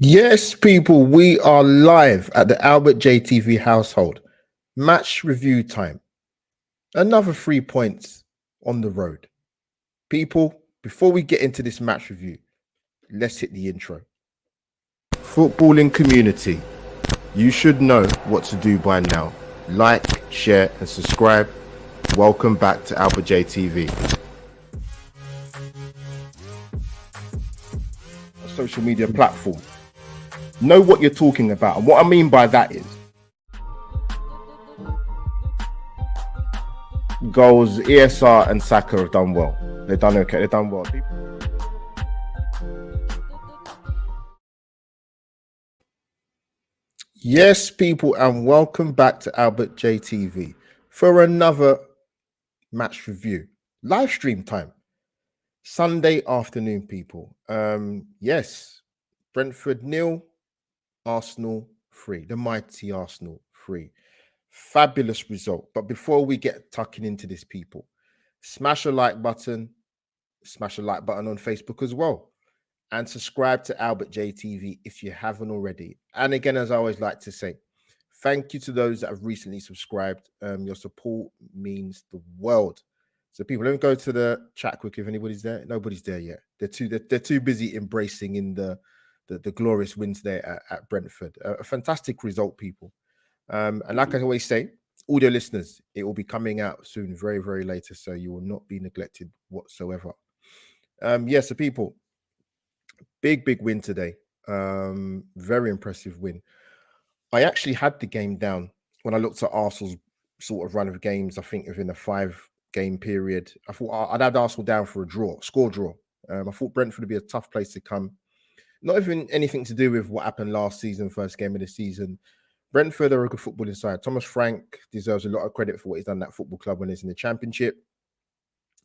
Yes, people, we are live at the AlbertJTV household. Match review time. Another 3 points on the road. People, before we get into this match review, let's hit the intro. Footballing community, you should know what to do by now. Like, share, and subscribe. Welcome back to AlbertJTV. A social media platform. Know what you're talking about. And what I mean by that is goals, ESR and Saka have done well. They've done okay. They've done well. Yes, people, and welcome back to AlbertJTV for another match review. Live stream time. Sunday afternoon, people. Yes, Brentford 0, Arsenal 3. The mighty Arsenal 3. Fabulous result. But before we get tucking into this, people, smash a like button. Smash a like button on Facebook as well. And subscribe to AlbertJTV if you haven't already. And again, as I always like to say, thank you to those that have recently subscribed. Your support means the world. So people, let me go to the chat quick if anybody's there. Nobody's there yet. They're too busy embracing in the glorious wins there at Brentford. A fantastic result, people. And like I always say, audio listeners, it will be coming out soon, very, very later. So you will not be neglected whatsoever. So people, big win today. Very impressive win. I actually had the game down when I looked at Arsenal's sort of run of games. I think within a 5-game period, I thought I'd had Arsenal down for a score draw. I thought Brentford would be a tough place to come. Not even anything to do with what happened last season, first game of the season. Brentford are a good footballing side. Thomas Frank deserves a lot of credit for what he's done at that football club when he's in the Championship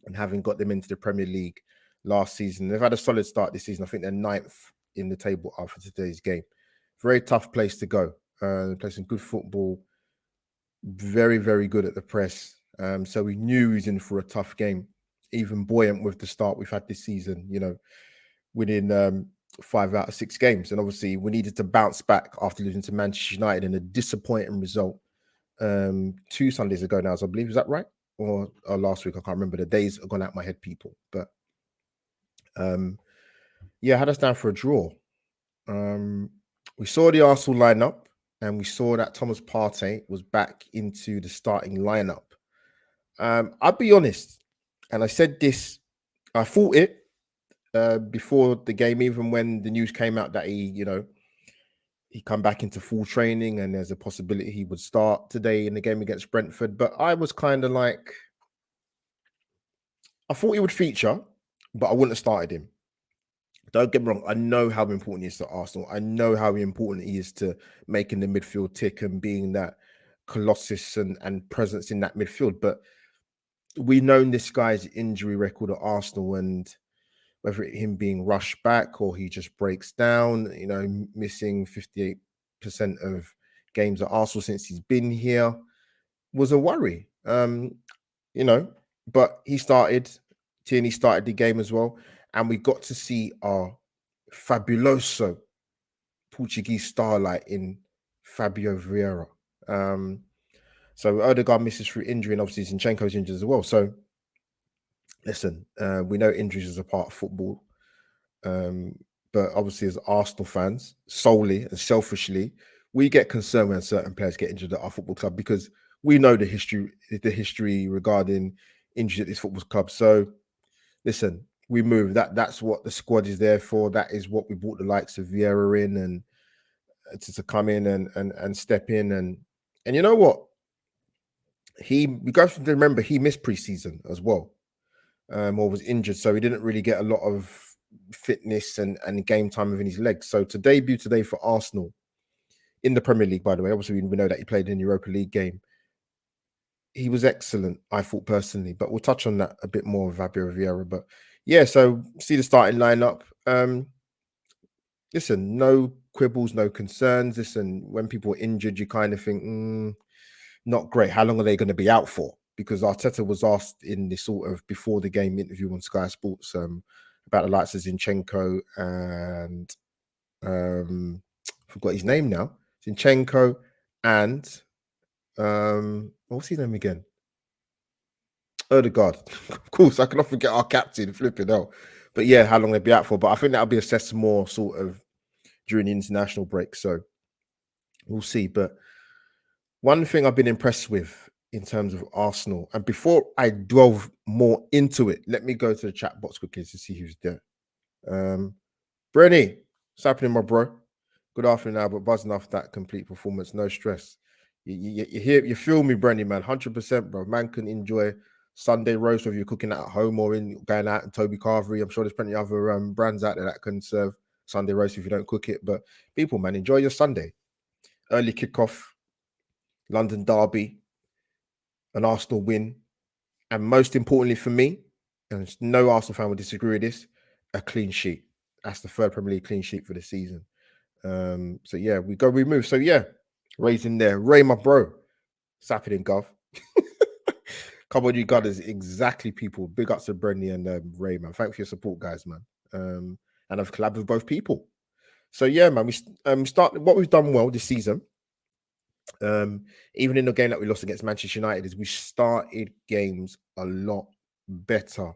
and having got them into the Premier League last season. They've had a solid start this season. I think they're 9th in the table after today's game. Very tough place to go. Play some good football. Very, very good at the press. So we knew he was in for a tough game. Even buoyant with the start we've had this season, winning 5 out of 6 games. And obviously we needed to bounce back after losing to Manchester United in a disappointing result 2 Sundays ago now, as I believe. Is that right? Or last week? I can't remember. The days are gone out my head, people. But had us down for a draw. We saw the Arsenal lineup and we saw that Thomas Partey was back into the starting lineup. I'll be honest, and I said this, I thought it before the game, even when the news came out that he come back into full training and there's a possibility he would start today in the game against Brentford. But I was kind of like, I thought he would feature, but I wouldn't have started him. Don't get me wrong. I know how important he is to Arsenal. I know how important he is to making the midfield tick and being that colossus and presence in that midfield. But we know this guy's injury record at Arsenal, and whether him being rushed back or he just breaks down, missing 58% of games at Arsenal since he's been here was a worry. But he started. Tierney started the game as well. And we got to see our fabuloso Portuguese starlight in Fabio Vieira. So Odegaard misses through injury, and obviously Zinchenko's injured as well. So listen, we know injuries is a part of football. But obviously as Arsenal fans, solely and selfishly, we get concerned when certain players get injured at our football club because we know the history regarding injuries at this football club. So listen, we move. That's what the squad is there for. That is what we brought the likes of Vieira in and to come in and step in. And you know what? We got to remember he missed preseason as well, or was injured, so he didn't really get a lot of fitness and game time within his legs. So to debut today for Arsenal in the Premier League, by the way, obviously we know that he played in the Europa League game. He was excellent, I thought personally, but we'll touch on that a bit more with Fabio Vieira. But yeah, so see the starting lineup. Listen, no quibbles, no concerns. Listen, when people are injured, you kind of think, not great. How long are they going to be out for? Because Arteta was asked in this sort of before the game interview on Sky Sports about the likes of Zinchenko and Forgot his name now. Zinchenko and what's his name again? Odegaard. Of course, I cannot forget our captain, flipping hell. But yeah, how long they'll be out for. But I think that'll be assessed more sort of during the international break. So we'll see. But one thing I've been impressed with in terms of Arsenal, and before I delve more into it, let me go to the chat box quickly to see who's there. Brenny, what's happening, my bro? Good afternoon, Albert. Buzzing off that complete performance, no stress. You hear, you feel me, Brenny, man. 100%, bro. Man can enjoy Sunday roast whether you're cooking at home or in going out and Toby Carvery. I'm sure there's plenty of other brands out there that can serve Sunday roast if you don't cook it. But people, man, enjoy your Sunday. Early kickoff, London derby, an Arsenal win, and most importantly for me, and no Arsenal fan will disagree with this, a clean sheet. That's the third Premier League clean sheet for the season. So yeah, we move. So yeah, Ray's in there. Ray, my bro, sapping in Gov. Come on, you guys, exactly, people. Big ups to Brenny and Ray, man. Thanks for your support, guys, man. And I've collabed with both people. So yeah, man, we start what we've done well this season. Even in the game that we lost against Manchester United, is we started games a lot better.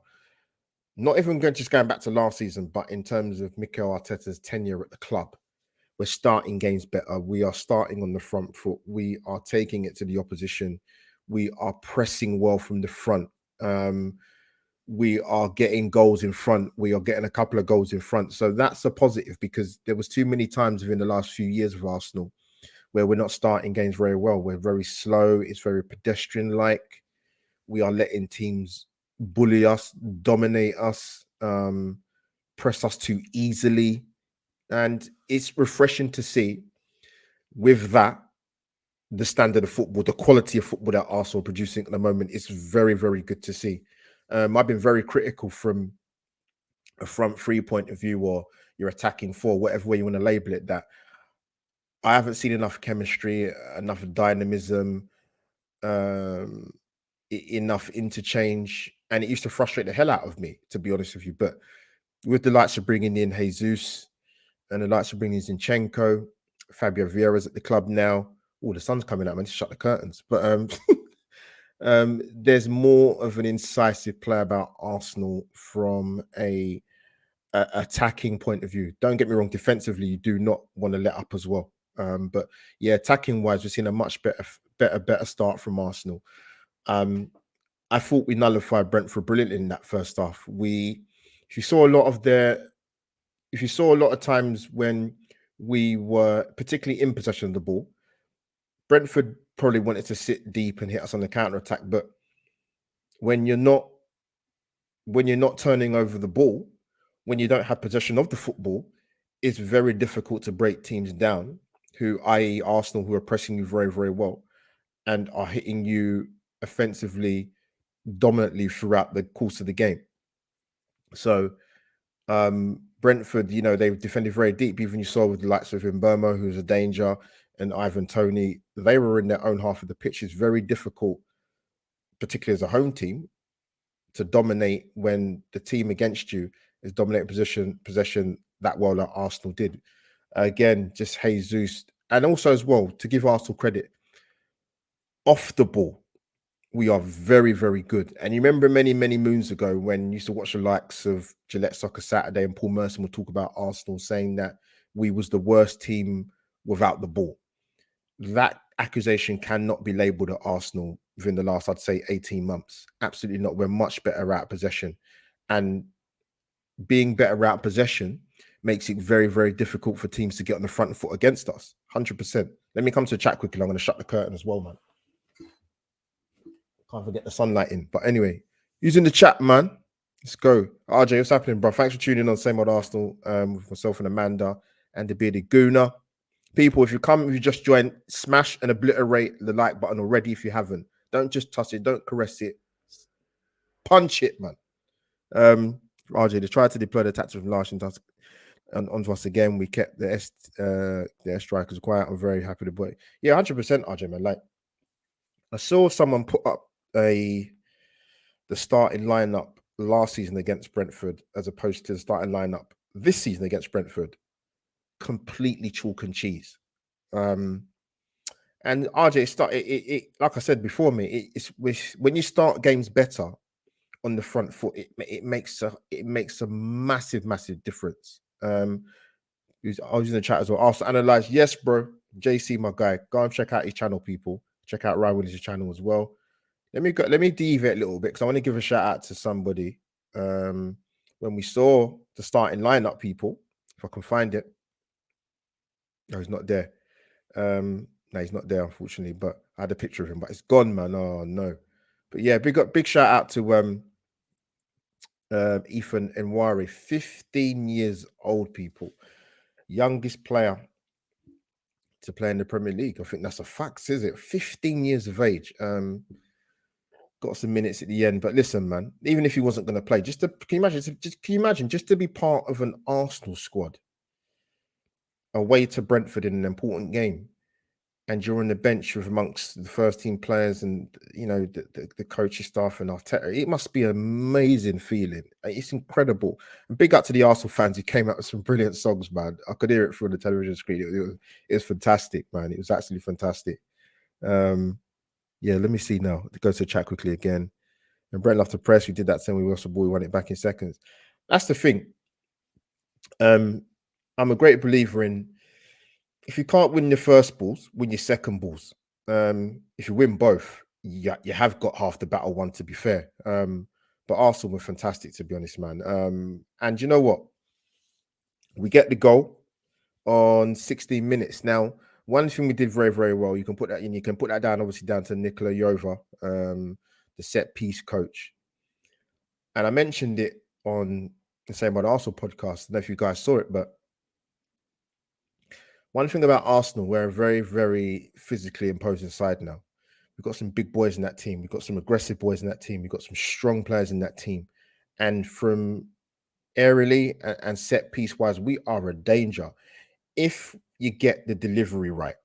Not even just going back to last season, but in terms of Mikel Arteta's tenure at the club, we're starting games better. We are starting on the front foot. We are taking it to the opposition. We are pressing well from the front. We are getting goals in front. We are getting a couple of goals in front. So that's a positive, because there was too many times within the last few years of Arsenal where we're not starting games very well. We're very slow. It's very pedestrian-like. We are letting teams bully us, dominate us, press us too easily. And it's refreshing to see with that, the standard of football, the quality of football that Arsenal are producing at the moment is very, very good to see. I've been very critical from a front three point of view, or your attacking four, whatever way you want to label it, that I haven't seen enough chemistry, enough dynamism, enough interchange. And it used to frustrate the hell out of me, to be honest with you. But with the likes of bringing in Jesus and the likes of bringing in Zinchenko, Fabio Vieira's at the club now. Oh, the sun's coming out, man. Just shut the curtains. But there's more of an incisive play about Arsenal from a attacking point of view. Don't get me wrong, defensively, you do not want to let up as well. But yeah, attacking wise, we've seen a much better start from Arsenal. I thought we nullified Brentford brilliantly in that first half. If you saw a lot of times when we were particularly in possession of the ball, Brentford probably wanted to sit deep and hit us on the counter attack. But when you're not turning over the ball, when you don't have possession of the football, it's very difficult to break teams down, who, i.e. Arsenal, who are pressing you very, very well and are hitting you offensively dominantly throughout the course of the game. So Brentford, they've defended very deep. Even you saw with the likes of Mbeumo, who's a danger, and Ivan Toney, they were in their own half of the pitch. It's very difficult, particularly as a home team, to dominate when the team against you is dominating possession that well that Arsenal did. Again, just Jesus, and also as well, to give Arsenal credit, off the ball, we are very, very good. And you remember many, many moons ago when you used to watch the likes of Gillette Soccer Saturday, and Paul Merson would talk about Arsenal saying that we was the worst team without the ball. That accusation cannot be labelled at Arsenal within the last, I'd say, 18 months. Absolutely not. We're much better at possession. And being better at possession makes it very, very difficult for teams to get on the front foot against us. 100%. Let me come to the chat quickly. I'm going to shut the curtain as well, man. Can't forget the sunlight in. But anyway, using the chat, man. Let's go. RJ, what's happening, bro? Thanks for tuning on. Same old Arsenal with myself and Amanda and the bearded Gooner. People, if you just joined, smash and obliterate the like button already if you haven't. Don't just touch it. Don't caress it. Punch it, man. RJ, they tried to deploy the tactics from last and onto us again. We kept the S strikers quiet. I'm very happy to boy. Yeah, 100%, RJ, man. Like, I saw someone put up the starting lineup last season against Brentford as opposed to the starting lineup this season against Brentford. completely chalk and cheese. And RJ, like I said before, it's when you start games better on the front foot, it makes a massive difference. I was in the chat as well. Also analyze, yes, bro. JC, my guy, go and check out his channel, people. Check out Ryan Willis' channel as well. Let me deviate a little bit because I want to give a shout out to somebody. When we saw the starting lineup, people, if I can find it. No, he's not there. No, he's not there, unfortunately. But I had a picture of him, but it's gone, man. Oh no. But yeah, big shout out to Ethan Nwari, 15 years old, people, youngest player to play in the Premier League. I think that's a fact, is it? 15 years of age. Got some minutes at the end, but listen, man. Even if he wasn't going to play, can you imagine just to be part of an Arsenal squad away to Brentford in an important game, and you're on the bench with amongst the first team players and the coaching staff and Arteta. It must be an amazing feeling. It's incredible. And big up to the Arsenal fans who came out with some brilliant songs, man. I could hear it through the television screen. It was fantastic, man. It was absolutely fantastic. Yeah, let me see now. Go to the chat quickly again. And Brent Love to Press, we did that saying we lost the ball, we won it back in seconds. That's the thing. I'm a great believer in, if you can't win your first balls, win your second balls. If you win both, you have got half the battle won, to be fair. But Arsenal were fantastic, to be honest, man. And you know what? We get the goal on 16 minutes. Now, one thing we did very well, you can put that in, you can put that down, obviously, down to Nikola Jova, the set piece coach. And I mentioned it on the Same Old Arsenal podcast. I don't know if you guys saw it, but one thing about Arsenal, we're a very physically imposing side now. We've got some big boys in that team. We've got some aggressive boys in that team. We've got some strong players in that team. And from aerially and set piece wise, we are a danger if you get the delivery right.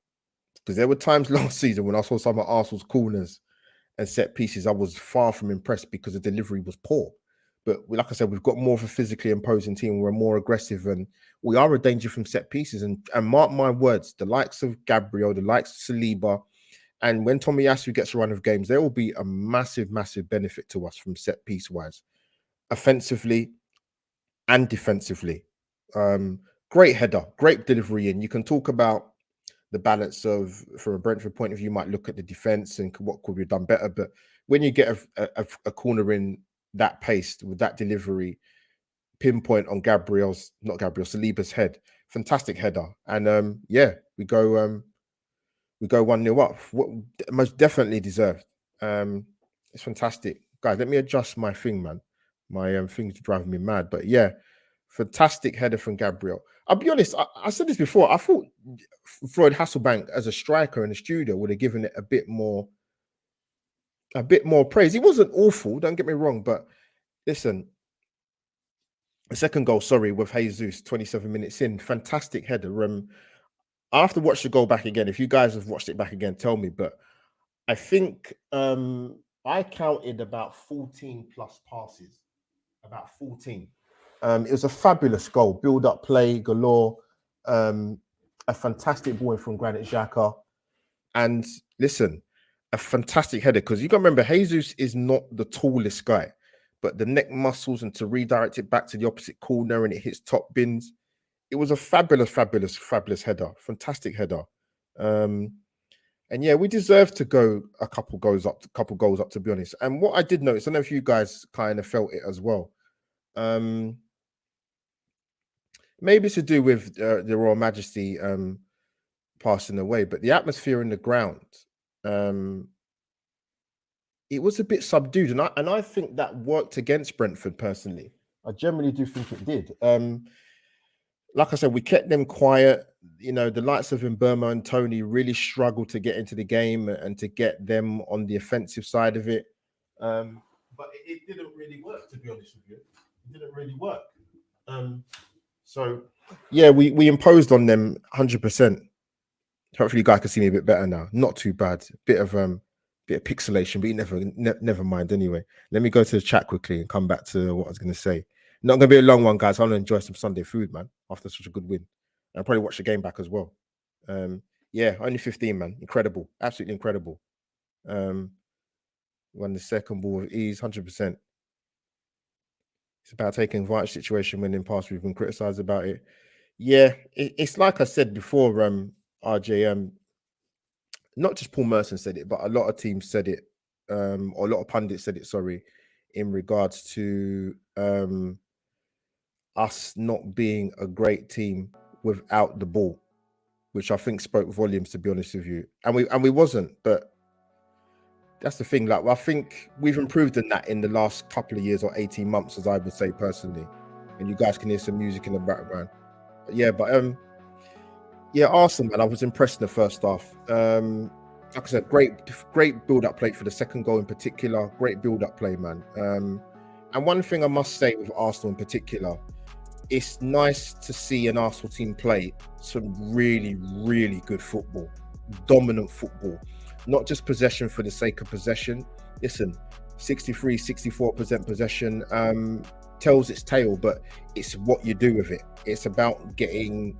Because there were times last season when I saw some of Arsenal's corners and set pieces, I was far from impressed because the delivery was poor. But like I said, we've got more of a physically imposing team. We're more aggressive and we are a danger from set pieces. And mark my words, the likes of Gabriel, the likes of Saliba, and when Tomiyasu gets a run of games, there will be a massive benefit to us from set piece wise, offensively and defensively. Great header, great delivery in. You can talk about the balance of, from a Brentford point of view, you might look at the defense and what could we have done better. But when you get a corner in that pace with that delivery, pinpoint on Saliba's head, fantastic header. And yeah, we go 1-0 up. What most definitely deserved. It's fantastic. Guys, let me adjust my thing, man. My thing's driving me mad. But yeah, fantastic header from Gabriel. I'll be honest, I said this before. I thought Floyd Hasselbank as a striker in the studio would have given it a bit more praise. He wasn't awful, don't get me wrong, but listen, the second goal, with Jesus, 27 minutes in, fantastic header. I have to watch the goal back again. If you guys have watched it back again, tell me. But I think I counted about 14 plus passes, about 14. It was a fabulous goal, build-up play galore, a fantastic ball from Granit Xhaka, and listen, a fantastic header, because you got to remember, Jesus is not the tallest guy, but the neck muscles and to redirect it back to the opposite corner and it hits top bins. It was a fabulous header, fantastic header. And yeah, we deserve to go a couple goals up, to be honest. And what I did notice, I don't know if you guys kind of felt it as well. Maybe it's to do with the Royal Majesty passing away, but the atmosphere in the ground, it was a bit subdued, and I think that worked against Brentford personally. I generally do think it did. Like I said, we kept them quiet. You know, the likes of Mbeumo and Tony really struggled to get into the game and to get them on the offensive side of it. But it didn't really work, to be honest with you. It didn't really work. So yeah, we imposed on them 100%. Hopefully you guys can see me a bit better now. Not too bad. Bit of pixelation, but never mind anyway. Let me go to the chat quickly and come back to what I was going to say. Not going to be a long one, guys. I want to enjoy some Sunday food, man, after such a good win. I'll probably watch the game back as well. Yeah, only 15, man. Incredible. Absolutely incredible. Won the second ball with ease, 100%. It's about taking advantage situation when in past we've been criticised about it. Yeah, it's like I said before, RJ, not just Paul Merson said it, but a lot of teams said it, or a lot of pundits said it, sorry, in regards to us not being a great team without the ball, which I think spoke volumes, to be honest with you. And we wasn't, but that's the thing. Like, I think we've improved in that in the last couple of years or 18 months, as I would say personally. And you guys can hear some music in the background. Yeah, but yeah, Arsenal, man, I was impressed in the first half. Like I said, great build-up play for the second goal in particular. Great build-up play, man. And one thing I must say with Arsenal in particular, it's nice to see an Arsenal team play some really, really good football, dominant football, not just possession for the sake of possession. Listen, 63, 64% possession tells its tale, but it's what you do with it. It's about getting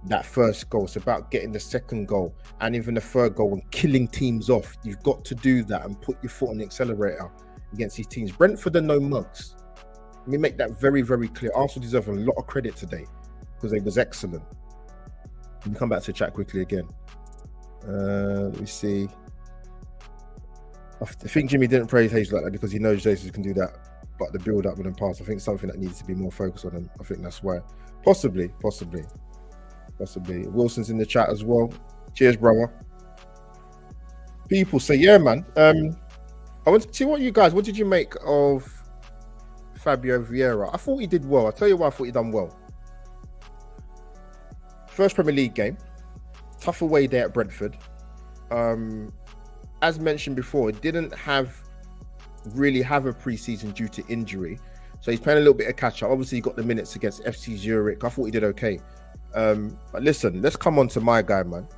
that first goal. It's about getting the second goal and even the third goal and killing teams off. You've got to do that and put your foot on the accelerator against these teams. Brentford are no mugs. Let me make that very, very clear. Arsenal deserve a lot of credit today because they was excellent. Let me come back to the chat quickly again. Let me see. I think Jimmy didn't praise Hayes like that because he knows Jesus can do that, but the build up and the pass, I think something that needs to be more focused on, and I think that's why. Possibly. Wilson's in the chat as well. Cheers, brother. People say, yeah, man. I want to see what did you make of Fabio Vieira? I thought he did well. I'll tell you why I thought he done well. First Premier League game, tough away there at Brentford. As mentioned before, didn't really have a pre-season due to injury, so he's playing a little bit of catch up. Obviously, he got the minutes against FC Zurich. I thought he did okay. But listen, let's come on to my guy, man.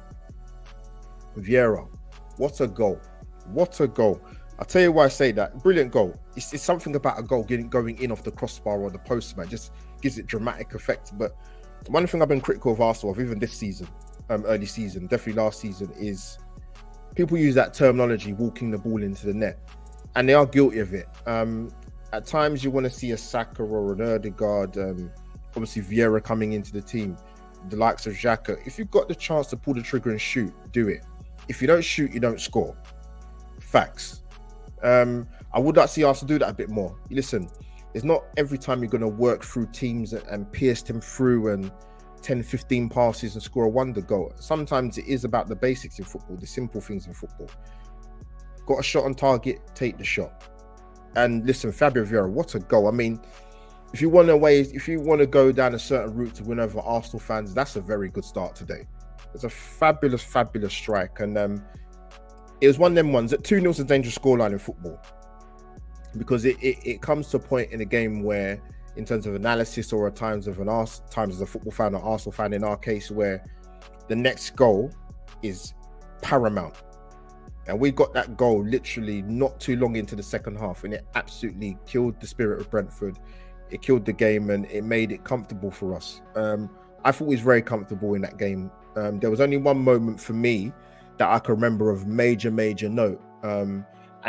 Vieira, what a goal! What a goal! I'll tell you why I say that. Brilliant goal. It's something about a goal going in off the crossbar or the post, man. Just gives it dramatic effect. But one thing I've been critical of Arsenal of, even this season, early season, definitely last season, is people use that terminology, walking the ball into the net, and they are guilty of it. At times, you want to see a Saka or an Ødegaard, obviously Vieira coming into the team, the likes of Xhaka. If you've got the chance to pull the trigger and shoot, do it. If you don't shoot, you don't score. Facts. I would like to see Arsenal do that a bit more. Listen, it's not every time you're going to work through teams and pierce them through and 10, 15 passes and score a wonder goal. Sometimes it is about the basics in football, the simple things in football. Got a shot on target, take the shot. And listen, Fabio Vieira, what a goal. I mean, if you want to go down a certain route to win over Arsenal fans, that's a very good start today. It's a fabulous, fabulous strike. And it was one of them ones that 2-0 is a dangerous scoreline in football, because it comes to a point in a game where, in terms of analysis or at times as a football fan or Arsenal fan in our case, where the next goal is paramount. And we got that goal literally not too long into the second half, and it absolutely killed the spirit of Brentford. It killed the game and it made it comfortable for us. I thought we was very comfortable in that game. There was only one moment for me that I can remember of major note. And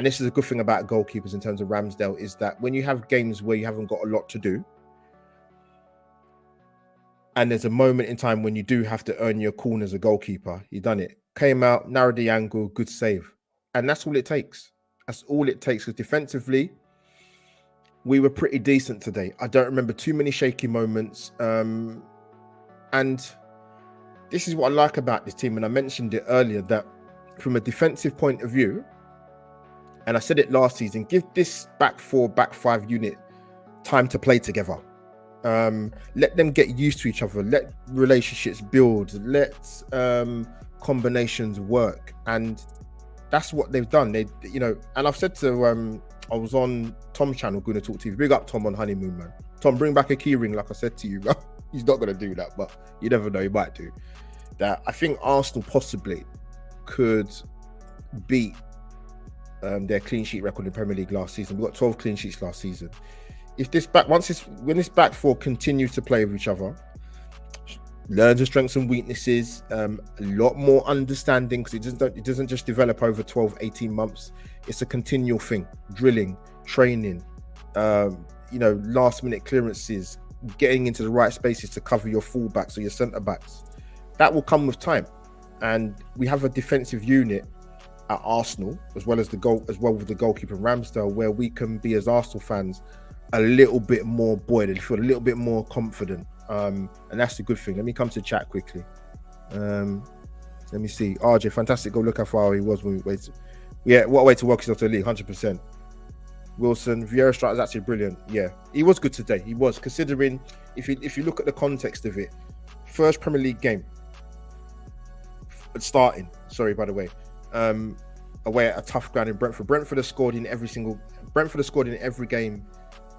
this is a good thing about goalkeepers in terms of Ramsdale, is that when you have games where you haven't got a lot to do, and there's a moment in time when you do have to earn your corner as a goalkeeper, you done it. Came out, narrowed the angle, good save. And that's all it takes. That's all it takes, because defensively, we were pretty decent today. I don't remember too many shaky moments. And this is what I like about this team. And I mentioned it earlier, that from a defensive point of view, and I said it last season, give this back four, back five unit time to play together. Let them get used to each other. Let relationships build. Let combinations work. And that's what they've done. They, and I've said to, I was on Tom's channel, Gonna Talk TV. Big up Tom on Honeymoon, man. Tom, bring back a key ring, like I said to you. He's not going to do that, but you never know, he might do. That I think Arsenal possibly could beat their clean sheet record in Premier League last season. We got 12 clean sheets last season. If this when this back four continues to play with each other, learns the strengths and weaknesses, a lot more understanding, because it doesn't just develop over 12, 18 months. It's a continual thing, drilling, training, last minute clearances, getting into the right spaces to cover your fullbacks or your centre backs. That will come with time. And we have a defensive unit at Arsenal, as well with the goalkeeper Ramsdale, where we can be, as Arsenal fans, a little bit more buoyed and feel a little bit more confident. And that's a good thing. Let me come to chat quickly. Let me see. RJ, fantastic goal. Look how far he was when we waited. Yeah, what a way to work yourself to the league, 100%. Wilson, Vieira strike is actually brilliant. Yeah, he was good today. He was, considering, if you look at the context of it, first Premier League game, starting, sorry, by the way, away at a tough ground in Brentford. Brentford has scored in every game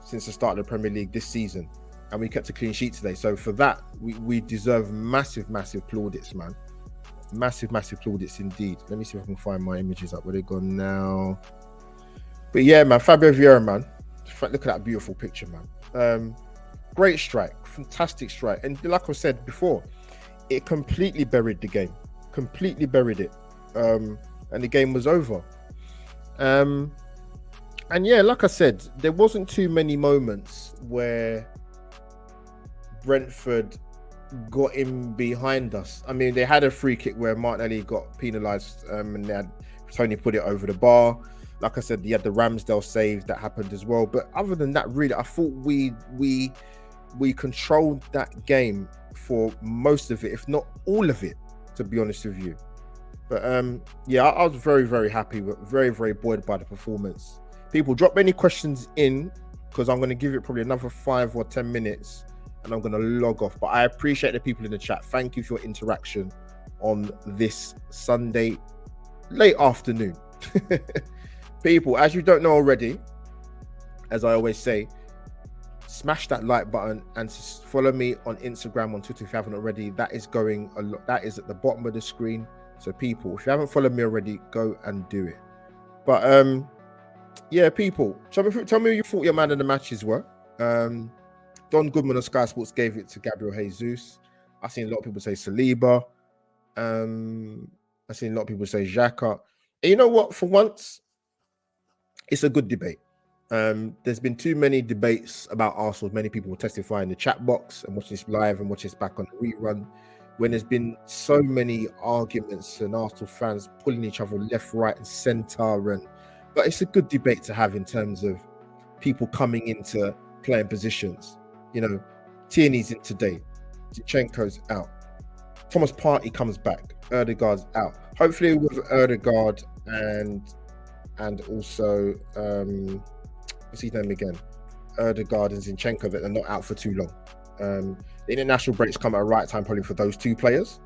since the start of the Premier League this season, and we kept a clean sheet today. So for that, we deserve massive plaudits, man. Massive plaudits indeed. Let me see if I can find my images up. Where they gone now? But yeah, man, Fabio Vieira, man. Look at that beautiful picture, man. Great strike, fantastic strike, and like I said before, it completely buried the game. Completely buried it, and the game was over. And yeah, like I said, there wasn't too many moments where Brentford got in behind us. I mean, they had a free kick where Martinelli got penalised, and they had Tony put it over the bar. Like I said, you had the Ramsdale save that happened as well. But other than that, really, I thought we controlled that game for most of it, if not all of it, to be honest with you. But yeah, I was very happy, but very buoyed by the performance. People, drop any questions in, because I'm going to give it probably another 5 or 10 minutes and I'm going to log off. But I appreciate the people in the chat. Thank you for your interaction on this Sunday late afternoon. People, as you don't know already, as I always say, smash that like button and follow me on Instagram, on Twitter if you haven't already. That is going a lot. That is at the bottom of the screen. So people, if you haven't followed me already, go and do it. But yeah, people, tell me who you thought your man of the matches were. Don Goodman of Sky Sports gave it to Gabriel Jesus. I've seen a lot of people say Saliba. I've seen a lot of people say Xhaka. And you know what? For once, it's a good debate. There's been too many debates about Arsenal. Many people will testify in the chat box and watch this live and watch this back on the rerun. When there's been so many arguments and Arsenal fans pulling each other left, right, and centre. But it's a good debate to have in terms of people coming into playing positions. You know, Tierney's in today. Zinchenko's out. Thomas Partey comes back. Ødegaard's out. Hopefully with Ødegaard and also what's his name again? Ødegaard and Zinchenko, that they're not out for too long. The international breaks come at a right time probably for those two players,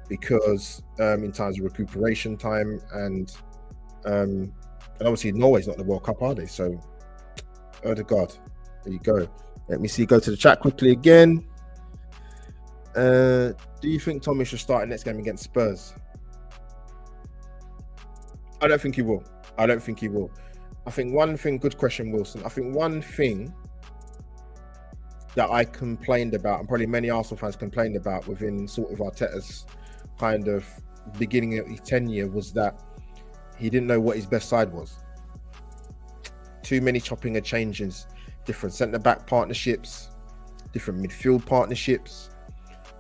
because in terms of recuperation time and obviously Norway's not the World Cup, are they? So Ødegaard, there you go. Let me see, go to the chat quickly again. Do you think Tommy should start the next game against Spurs? I don't think he will. I think one thing, good question, Wilson. I think one thing that I complained about, and probably many Arsenal fans complained about within sort of Arteta's kind of beginning of his tenure, was that he didn't know what his best side was. Too many chopping and changes, different centre-back partnerships, different midfield partnerships.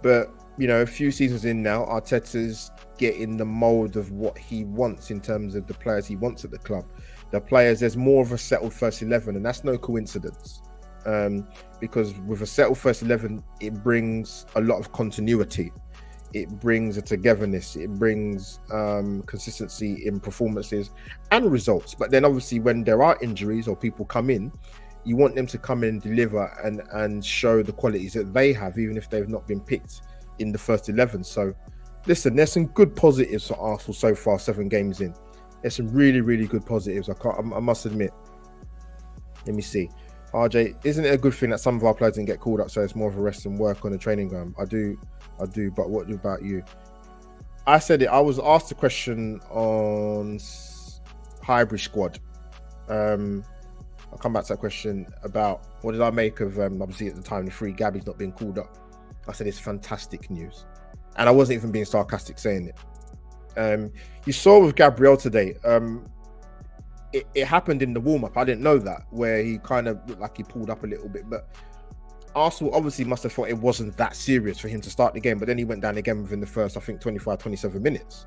But, you know, a few seasons in now, Arteta's getting the mould of what he wants in terms of the players he wants at the club. The players, there's more of a settled first 11, and that's no coincidence. Because with a settled first 11, it brings a lot of continuity. It brings a togetherness. It brings consistency in performances and results. But then obviously when there are injuries or people come in, you want them to come in and deliver and show the qualities that they have, even if they've not been picked in the first 11. So listen, there's some good positives for Arsenal so far, 7 games in. There's some really good positives. I must admit. Let me see. RJ, isn't it a good thing that some of our players didn't get called up, so it's more of a rest and work on the training ground? I do. But what about you? I said it. I was asked a question on hybrid squad. I'll come back to that question about what did I make of obviously at the time the 3 Gabby's not being called up. I said it's fantastic news, and I wasn't even being sarcastic saying it. You saw with Gabriel today. It happened in the warm-up. I didn't know that, where he kind of looked like he pulled up a little bit, but Arsenal obviously must have thought it wasn't that serious for him to start the game, but then he went down again within the first, I think, 25, 27 minutes.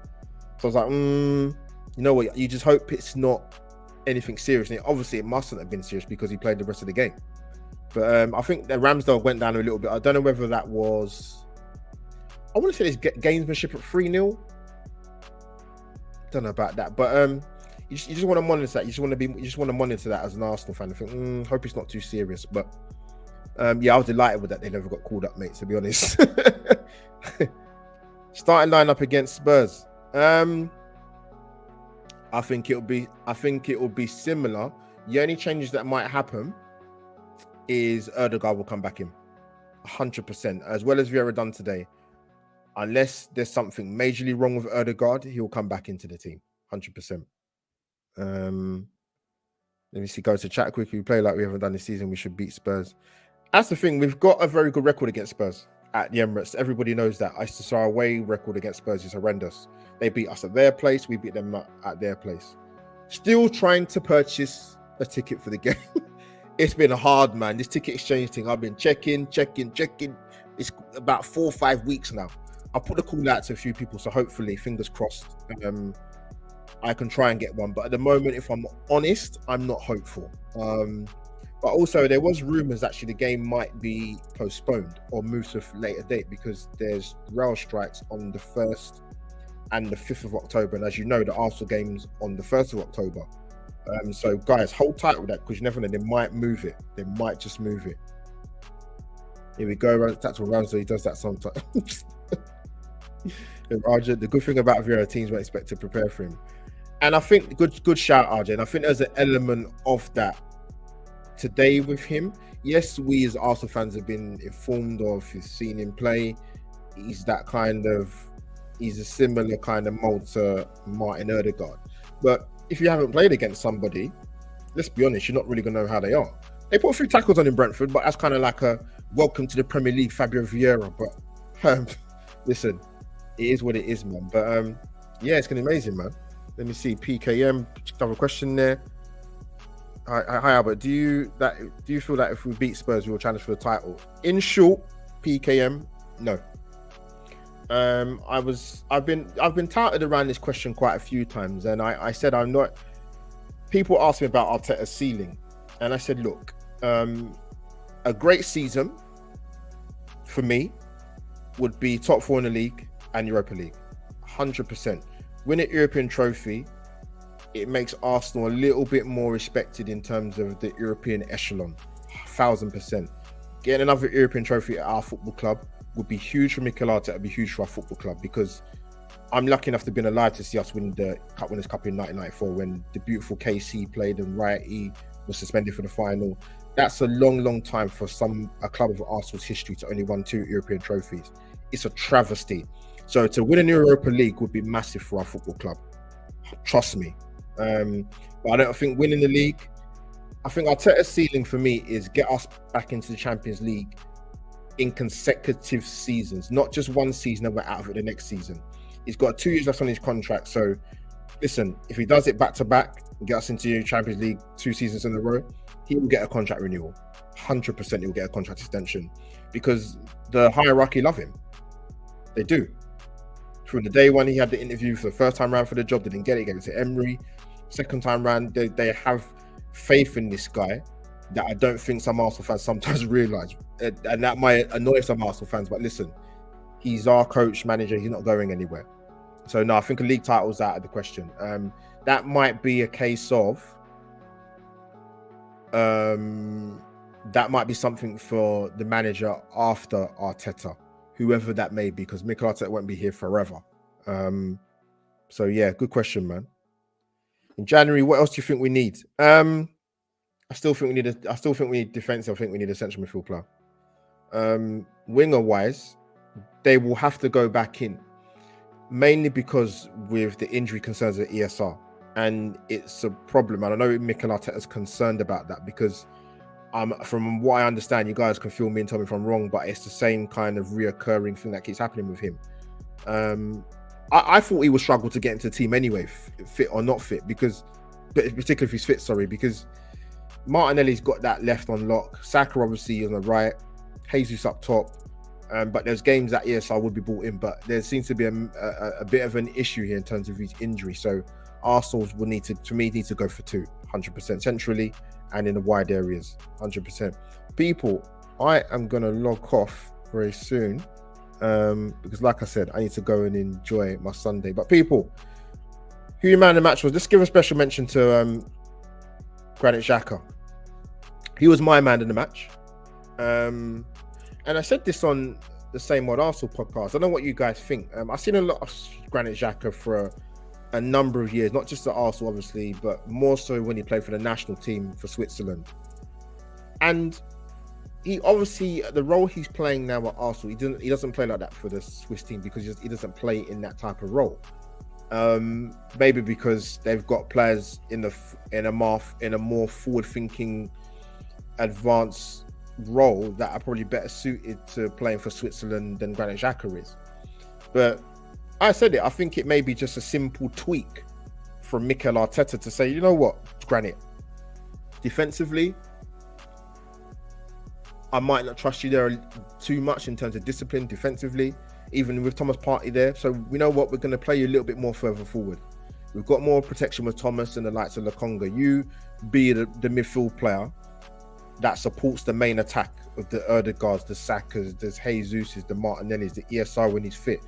So I was like, you know what, you just hope it's not anything serious. And obviously it mustn't have been serious because he played the rest of the game. But I think that Ramsdale went down a little bit. I don't know whether that was, I want to say it's gamesmanship at 3-0. Don't know about that, but you just want to monitor that. You just want to monitor that as an Arsenal fan. I think, hope it's not too serious. But yeah, I was delighted with that. They never got called up, mate, to be honest. Starting lineup against Spurs. I think it will be similar. The only changes that might happen is Erdegaard will come back in 100%, as well as Vieira done today. Unless there's something majorly wrong with Erdegaard, he'll come back into the team 100%. Let me see. Go to chat quickly. We play like we haven't done this season. We should beat Spurs. That's the thing. We've got a very good record against Spurs at the Emirates. Everybody knows that. Our away record against Spurs is horrendous. They beat us at their place. We beat them at their place. Still trying to purchase a ticket for the game. It's been hard, man. This ticket exchange thing, I've been checking. It's about 4 or 5 weeks now. I'll put the call out to a few people, so hopefully, fingers crossed, I can try and get one. But at the moment, if I'm honest, I'm not hopeful. But also, there was rumours actually the game might be postponed or moved to a later date because there's rail strikes on the 1st and the 5th of October. And as you know, the Arsenal game's on the 1st of October. So guys, hold tight with that because you never know, they might move it. They might just move it. Here we go. Tactical Ramsdale, he does that sometimes. RJ, the good thing about Vieira, teams won't expect to prepare for him. And I think good shout, RJ. And I think there's an element of that today with him. Yes, we as Arsenal fans have been informed of, seen him play. He's a similar kind of mold to Martin Erdegaard. But if you haven't played against somebody, let's be honest, you're not really going to know how they are. They put a few tackles on in Brentford, but that's kind of like a welcome to the Premier League, Fabio Vieira. But listen, it is what it is, man. But yeah, it's going to be amazing, man. Let me see. PKM, another question there. Hi Albert. Do you feel that if we beat Spurs, we will challenge for the title? In short, PKM, no. I've been touted around this question quite a few times, and I said I'm not. People ask me about Arteta's ceiling, and I said, look, a great season for me would be top 4 in the league and Europa League, 100%. Win a European trophy, it makes Arsenal a little bit more respected in terms of the European echelon, 1000%. Getting another European trophy at our football club would be huge for Mikel Arteta. It'd be huge for our football club because I'm lucky enough to have been alive to see us win the Cup Winners' Cup in 1994 when the beautiful KC played and Wrighty was suspended for the final. That's a long time for a club of Arsenal's history to only won 2 European trophies. It's a travesty. So to win a Europa League would be massive for our football club. Trust me. But I don't think winning the league, I think Arteta's ceiling for me is get us back into the Champions League in consecutive seasons, not just one season and we're out of it the next season. He's got 2 years left on his contract. So listen, if he does it back to back and get us into Champions League 2 seasons in a row, he will get a contract renewal. 100% he'll get a contract extension because the hierarchy love him. They do. From the day when he had the interview for the first time round for the job, they didn't get it. He gave it to Emery. Second time round, they have faith in this guy that I don't think some Arsenal fans sometimes realise. And that might annoy some Arsenal fans, but listen, he's our coach, manager. He's not going anywhere. So no, I think a league title's out of the question. That might be a case of that might be something for the manager after Arteta, whoever that may be, because Mikel Arteta won't be here forever. So yeah, good question, man. In January, what else do you think we need? I still think we need defensive. I think we need a central midfield player. Winger wise, they will have to go back in, mainly because with the injury concerns at ESR, and it's a problem. And I know Mikel Arteta is concerned about that because from what I understand, you guys can fill me and tell me if I'm wrong, but it's the same kind of reoccurring thing that keeps happening with him. I thought he would struggle to get into the team anyway, fit or not fit, because particularly if he's fit, because Martinelli's got that left on lock, Saka obviously on the right, Jesus up top. But there's games that yes, I would be brought in, but there seems to be a bit of an issue here in terms of his injury. So Arsenal will need to go for 100% centrally and in the wide areas, 100%. People, I am gonna log off very soon because, like I said, I need to go and enjoy my Sunday. But people, who your man of the match was? Let's give a special mention to Granit Xhaka. He was my man in the match. And I said this on the Same Old Arsenal podcast. I don't know what you guys think. I've seen a lot of Granit Xhaka for a number of years, not just at Arsenal, obviously, but more so when he played for the national team for Switzerland. And he obviously, the role he's playing now at Arsenal, he doesn't play like that for the Swiss team because he doesn't play in that type of role. Maybe because they've got players in a more forward-thinking, advanced role that are probably better suited to playing for Switzerland than Granit Xhaka is. But I said it, I think it may be just a simple tweak from Mikel Arteta to say, you know what, Granit, defensively, I might not trust you there too much in terms of discipline defensively, even with Thomas Partey there. So we know what, we're going to play you a little bit more further forward. We've got more protection with Thomas and the likes of Lokonga. You be the midfield player that supports the main attack of the Erdegaards, the Sakas, the Jesuses, the Martinellis, the ESR when he's fit.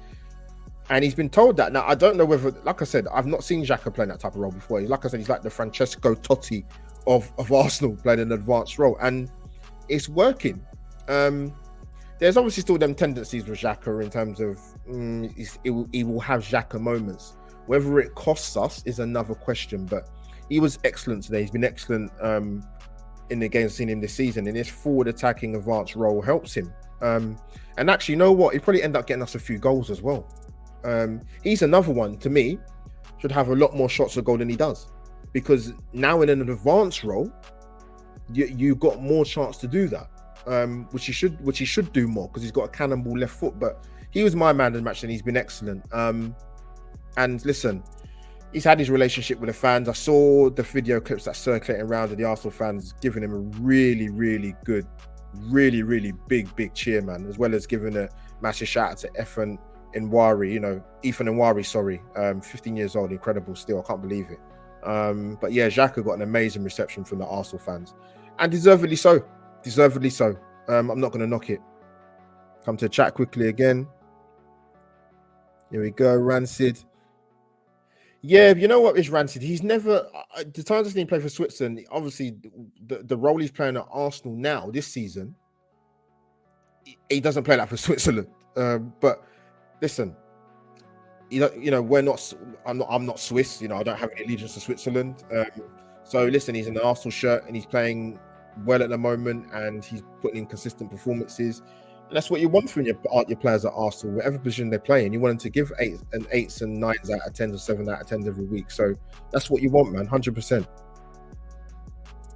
And he's been told that. Now, I don't know whether, like I said, I've not seen Xhaka playing that type of role before. Like I said, he's like the Francesco Totti of Arsenal, playing an advanced role. And it's working. There's obviously still them tendencies with Xhaka in terms of he will have Xhaka moments. Whether it costs us is another question, but he was excellent today. He's been excellent in the games seen him this season, and his forward attacking advanced role helps him. And actually, you know what? He probably end up getting us a few goals as well. He's another one, to me, should have a lot more shots of goal than he does, because now in an advanced role, you got more chance to do that, which he should do more because he's got a cannonball left foot. But he was my man in the match, and he's been excellent. And listen, he's had his relationship with the fans. I saw the video clips that circulating around of the Arsenal fans giving him a really, really good, really, really big cheer, man, as well as giving a massive shout out to Ethan Nwari, sorry, 15 years old, incredible still, I can't believe it. But yeah, Xhaka got an amazing reception from the Arsenal fans, and deservedly so. I'm not going to knock it. Come to chat quickly again. Here we go, Rancid. Yeah, you know what is Rancid? He's never, the times I've seen him play for Switzerland, obviously the role he's playing at Arsenal now this season, he doesn't play that for Switzerland. But listen, I'm not Swiss. I don't have any allegiance to Switzerland. So listen, he's in an Arsenal shirt and he's playing well at the moment, and he's putting in consistent performances. And that's what you want from your players at Arsenal, whatever position they play in. You want them to give 8s and 9s out of 10s or 7 out of 10s every week. So that's what you want, man. 100%.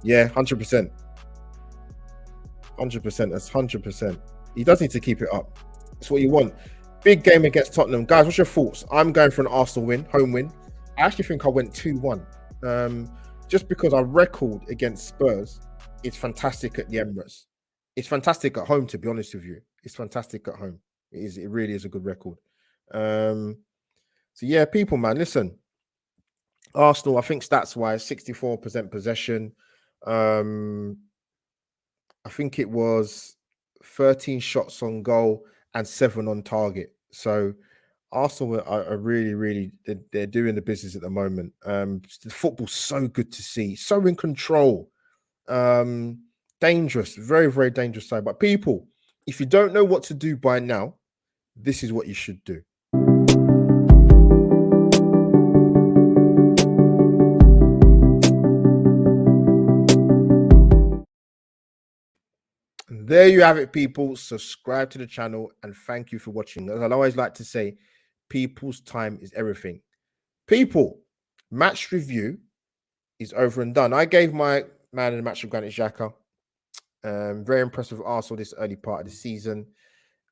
Yeah, 100%. 100%. That's 100%. He does need to keep it up. That's what you want. Big game against Tottenham. Guys, what's your thoughts? I'm going for an Arsenal win, home win. I actually think I went 2-1. Just because our record against Spurs is fantastic at the Emirates. It's fantastic at home, to be honest with you. It's fantastic at home. It really is a good record. So yeah, people, man, listen. Arsenal, I think stats-wise, 64% possession. I think it was 13 shots on goal and 7 on target. So Arsenal are really, really, they're doing the business at the moment. The football's so good to see, so in control. Dangerous, very, very dangerous side. But people, if you don't know what to do by now, this is what you should do. And there you have it, people. Subscribe to the channel and thank you for watching. As I always like to say, people's time is everything. People, match review is over and done. I gave my man in the match of Granit Xhaka Very impressed with Arsenal this early part of the season.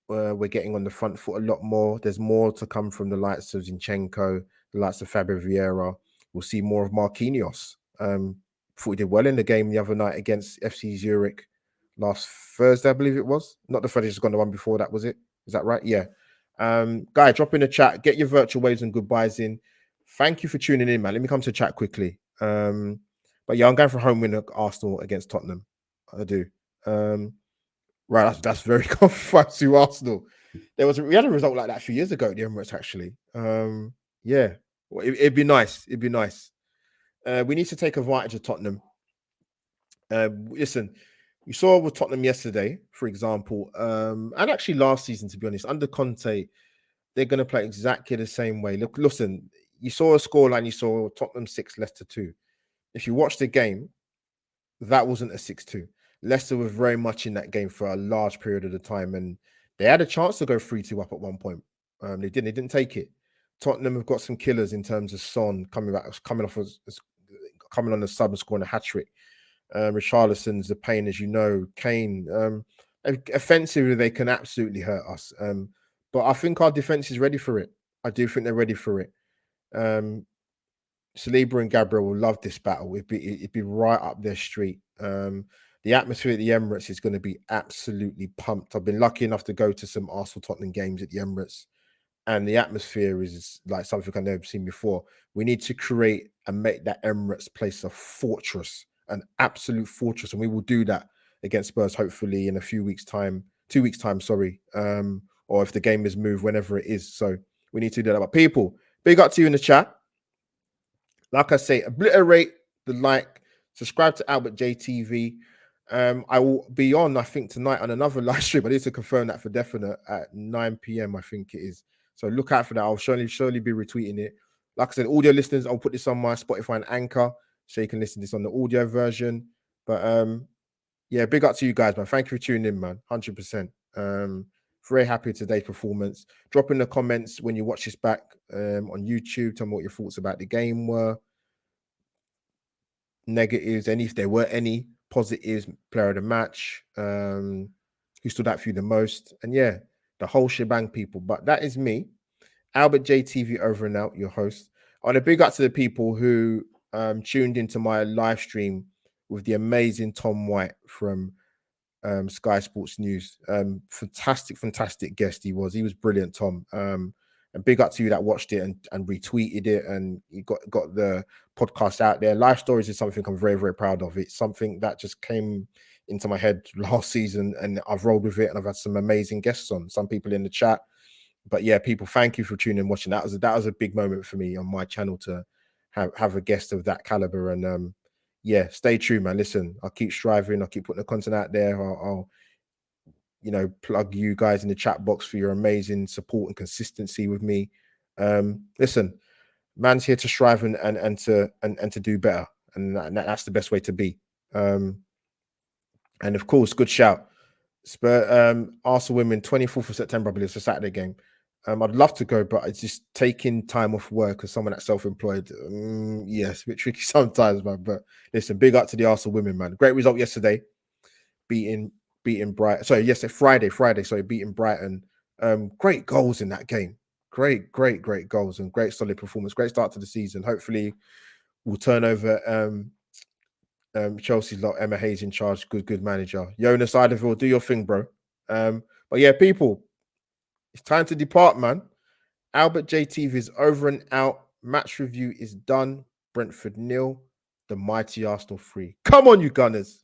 We're getting on the front foot a lot more. There's more to come from the likes of Zinchenko, the likes of Fabio Vieira. We'll see more of Marquinhos. Thought he did well in the game the other night against FC Zurich last Thursday, I believe it was. Not the Friday, just gone the one before that, was it? Is that right? Yeah. Guy, drop in the chat. Get your virtual waves and goodbyes in. Thank you for tuning in, man. Let me come to the chat quickly. But yeah, I'm going for home win at Arsenal against Tottenham. I do. Right, that's very confident to Arsenal. We had a result like that a few years ago at the Emirates, actually. Yeah, well, it'd be nice. It'd be nice. We need to take advantage of Tottenham. Listen, we saw with Tottenham yesterday, for example, and actually last season, to be honest, under Conte, they're going to play exactly the same way. Look, listen, you saw a scoreline, you saw Tottenham 6, Leicester 2. If you watch the game, that wasn't a 6-2. Leicester were very much in that game for a large period of the time, and they had a chance to go 3-2 up at one point. They didn't take it. Tottenham have got some killers in terms of Son coming on the sub and scoring a hat-trick. Richarlison's the pain, as you know. Kane, offensively, they can absolutely hurt us. But I think our defense is ready for it. I do think they're ready for it. Saliba and Gabriel will love this battle. It'd be right up their street. The atmosphere at the Emirates is going to be absolutely pumped. I've been lucky enough to go to some Arsenal Tottenham games at the Emirates, and the atmosphere is like something I've never seen before. We need to create and make that Emirates place a fortress, an absolute fortress, and we will do that against Spurs hopefully in a few weeks' time, 2 weeks' time, sorry, or if the game is moved, whenever it is. So we need to do that. But people, big up to you in the chat. Like I say, obliterate the like, subscribe to AlbertJTV. I will be on, I think, tonight on another live stream. I need to confirm that for definite at 9 p.m. I think it is. So look out for that. I'll surely be retweeting it. Like I said, audio listeners, I'll put this on my Spotify and Anchor so you can listen to this on the audio version. But yeah, big up to you guys, man. Thank you for tuning in, man. 100%. Very happy with today's performance. Drop in the comments when you watch this back on YouTube. Tell me what your thoughts about the game were. Negatives, if there were any. Positives, player of the match, who stood out for you the most. And yeah, the whole shebang, people. But that is me, AlbertJTV, over and out, your host. I want to big up to the people who tuned into my live stream with the amazing Tom White from Sky Sports News. Fantastic guest he was. He was brilliant, Tom. And big up to you that watched it and retweeted it, and you got the podcast out there. Life Stories is something I'm very, very proud of. It's something that just came into my head last season, and I've rolled with it, and I've had some amazing guests on, some people in the chat. But yeah, people, thank you for tuning and watching. That was a big moment for me on my channel to have a guest of that caliber. And yeah, stay true, man. Listen, I'll keep striving. I'll keep putting the content out there. I'll plug you guys in the chat box for your amazing support and consistency with me. Listen, man's here to strive and to do better, and that's the best way to be. And of course, good shout, Arsenal women, 24th of September, I believe it's a Saturday game. I'd love to go, but it's just taking time off work as someone that's self-employed. Yes, a bit tricky sometimes, man. But listen, big up to the Arsenal women, man. Great result yesterday, beating Brighton. Sorry, Friday. Sorry, beating Brighton. Great goals in that game. Great goals and great solid performance. Great start to the season. Hopefully, we'll turn over Chelsea's lot. Emma Hayes in charge. Good manager. Jonas Iderville, do your thing, bro. But yeah, people, it's time to depart, man. AlbertJTV is over and out. Match review is done. Brentford 0, the mighty Arsenal 3. Come on, you Gunners.